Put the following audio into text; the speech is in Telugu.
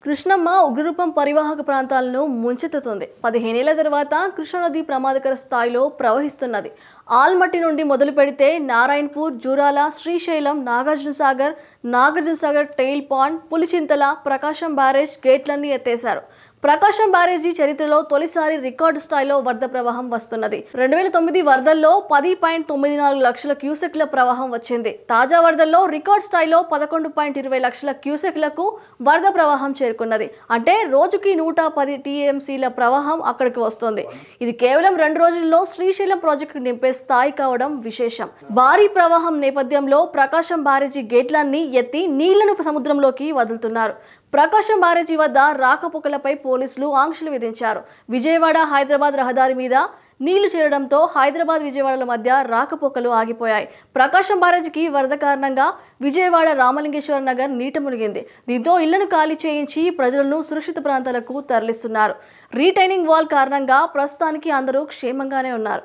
కృష్ణమ్మ ఉగ్రరూపం పరివాహక ప్రాంతాలను ముంచెత్తుతుంది. 15 ఏళ్ల తర్వాత కృష్ణానది ప్రమాదకర స్థాయిలో ప్రవహిస్తున్నది. ఆల్మట్టి నుండి మొదలు పెడితే నారాయణపూర్, జూరాల, శ్రీశైలం, నాగార్జునసాగర్ టెయిల్ పాండ్, పులిచింతల, ప్రకాశం బ్యారేజ్ గేట్లన్నీ ఎత్తేశారు. ప్రకాశం బ్యారేజీ చరిత్రలో తొలిసారి రికార్డు స్థాయిలో వరద ప్రవాహం వస్తున్నది. 2009 వరదల్లో 10.94 లక్షల క్యూసెక్ల ప్రవాహం వచ్చింది. తాజా వరదల్లో రికార్డు స్థాయిలో 11.20 లక్షల క్యూసెక్లకు వరద ప్రవాహం చేరుకున్నది. అంటే రోజుకి 110 టీఎంసీల ప్రవాహం అక్కడికి వస్తుంది. ఇది కేవలం 2 రోజుల్లో శ్రీశైలం ప్రాజెక్టు నింపే స్థాయి కావడం విశేషం. భారీ ప్రవాహం నేపథ్యంలో ప్రకాశం బ్యారేజీ గేట్లన్నీ ఎత్తి నీళ్లను సముద్రంలోకి వదులుతున్నారు. ప్రకాశం బ్యారేజీ వద్ద రాకపోకలపై పోలీసులు ఆంక్షలు విధించారు. విజయవాడ హైదరాబాద్ రహదారి మీద నీళ్లు చేరడంతో హైదరాబాద్ విజయవాడల మధ్య రాకపోకలు ఆగిపోయాయి. ప్రకాశం బ్యారేజీకి వరద కారణంగా విజయవాడ రామలింగేశ్వర నగర్ నీట మునిగింది. దీంతో ఇళ్లను ఖాళీ చేయించి ప్రజలను సురక్షిత ప్రాంతాలకు తరలిస్తున్నారు. రీటైనింగ్ వాల్ కారణంగా ప్రస్తుతానికి అందరూ క్షేమంగానే ఉన్నారు.